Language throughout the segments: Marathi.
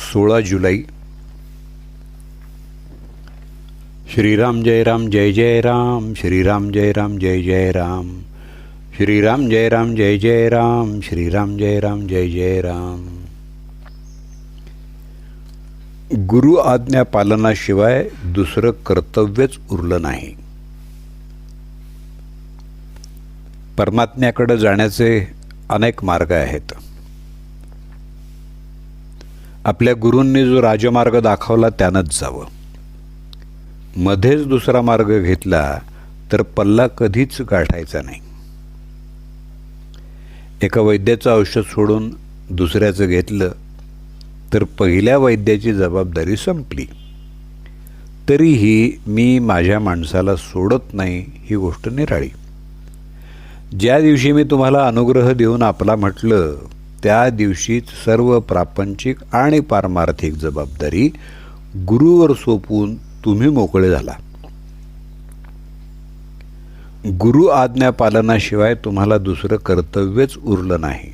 16 जुलै. श्रीराम जय राम जय जय राम, श्रीराम जय राम जय जय राम, श्रीराम जय राम जय जय राम, श्रीराम जय राम जय जय राम. गुरु आज्ञा पालनाशिवाय दुसरं कर्तव्यच उरलं नाही. परमात्म्याकडे जाण्याचे अनेक मार्ग आहेत. आपल्या गुरूंनी जो राजमार्ग दाखवला त्यानंच जावं. मध्येच दुसरा मार्ग घेतला तर पल्ला कधीच गाठायचा नाही. एका वैद्याचं औषध सोडून दुसऱ्याचं घेतलं तर पहिल्या वैद्याची जबाबदारी संपली. तरीही मी माझ्या माणसाला सोडत नाही ही गोष्ट निराळी. ज्या दिवशी मी तुम्हाला अनुग्रह देऊन आपला म्हटलं त्या दिवशीच सर्व प्रापंचिक आणि पारमार्थिक जबाबदारी गुरुवर सोपवून तुम्ही मोकळे झाला. गुरु आज्ञा पालनाशिवाय तुम्हाला दुसरं कर्तव्यच उरलं नाही.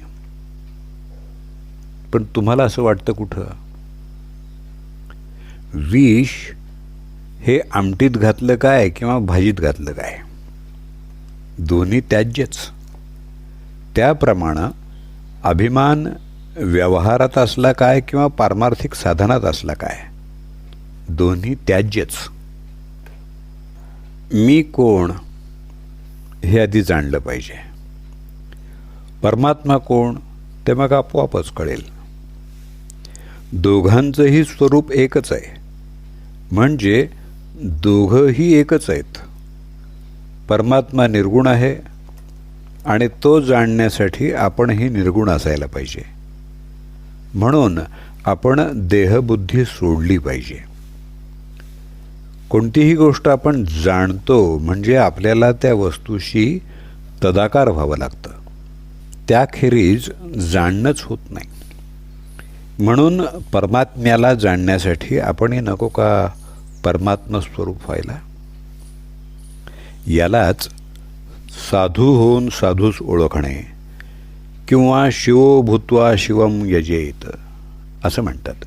पण तुम्हाला असं वाटतं कुठं? विष हे आमटीत घातलं काय किंवा भाजीत घातलं काय, दोन्ही त्याज्यच. त्याप्रमाणे अभिमान व्यवहारात असला काय किंवा पारमार्थिक साधनात असला काय, दोन्ही त्याज्यच. मी कोण हे आधी जाणलं पाहिजे. परमात्मा कोण ते मग आपोआपच कळेल. दोघांचंही स्वरूप एकच आहे, म्हणजे दोघंही एकच आहेत. परमात्मा निर्गुण आहे आणि तो जाणण्यासाठी आपणही निर्गुण असायला पाहिजे. म्हणून आपण देहबुद्धी सोडली पाहिजे. कोणतीही गोष्ट आपण जाणतो म्हणजे आपल्याला त्या वस्तूशी तदाकार व्हावं लागतं. त्याखेरीज जाणणंच होत नाही. म्हणून परमात्म्याला जाणण्यासाठी आपणही नको का परमात्मा स्वरूप व्हायला? यालाच साधू होऊन साधूस ओळखणे किंवा शिवो भूत्वा शिवम यजेत असं म्हणतात.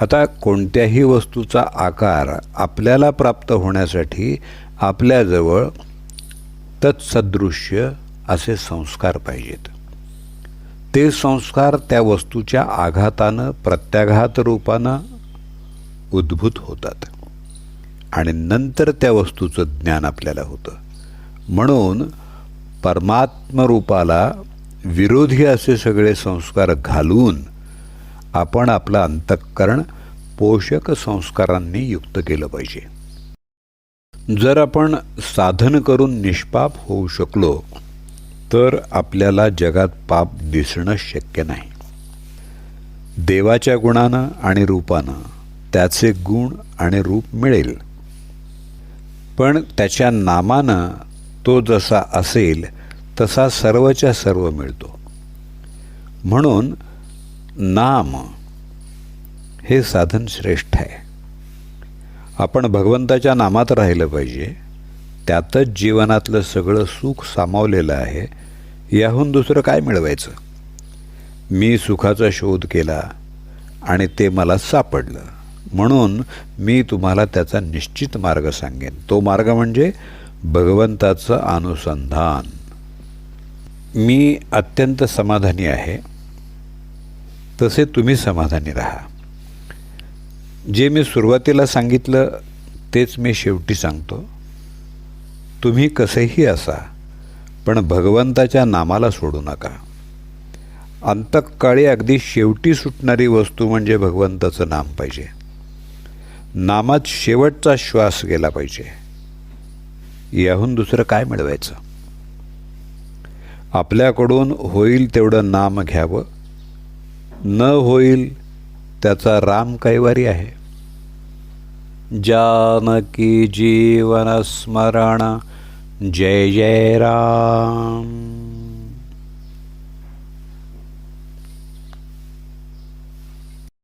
आता कोणत्याही वस्तूचा आकार आपल्याला प्राप्त होण्यासाठी आपल्याजवळ तत्सदृश्य असे संस्कार पाहिजेत. ते संस्कार त्या वस्तूच्या आघातानं प्रत्याघात रूपानं उद्भूत होतात आणि नंतर त्या वस्तूचं ज्ञान आपल्याला होतं. म्हणून परमात्मरूपाला विरोधी असे सगळे संस्कार घालून आपण आपलं अंतःकरण पोषक संस्कारांनी युक्त केलं पाहिजे. जर आपण साधन करून निष्पाप होऊ शकलो तर आपल्याला जगात पाप दिसणं शक्य नाही. देवाच्या गुणानं आणि रूपानं त्याचे गुण आणि रूप मिळेल, पण त्याच्या नामानं तो जसा असेल तसा सर्वच्या सर्व मिळतो. म्हणून नाम हे साधन श्रेष्ठ आहे. आपण भगवंताच्या नामात राहिलं पाहिजे. त्यातच जीवनातलं सगळं सुख सामावलेलं आहे. याहून दुसरं काय मिळवायचं? मी सुखाचा शोध केला आणि ते मला सापडलं, म्हणून मी तुम्हाला त्याचा निश्चित मार्ग सांगेन. तो मार्ग म्हणजे भगवंताचं अनुसंधान. मी अत्यंत समाधानी आहे, तसे तुम्ही समाधानी राहा. जे मी सुरुवातीला सांगितलं तेच मी शेवटी सांगतो. तुम्ही कसेही असा, पण भगवंताच्या नामाला सोडू नका. अंतःकाळी अगदी शेवटी सुटणारी वस्तू म्हणजे भगवंताचं नाम पाहिजे. नामात शेवटचा श्वास गेला पाहिजे. याहून दुसरं काय मिळवायचं? आपल्याकडून होईल तेवढं नाम घ्यावं, न होईल त्याचा राम कैवारी आहे. जानकी जीवन स्मरण जय जय राम.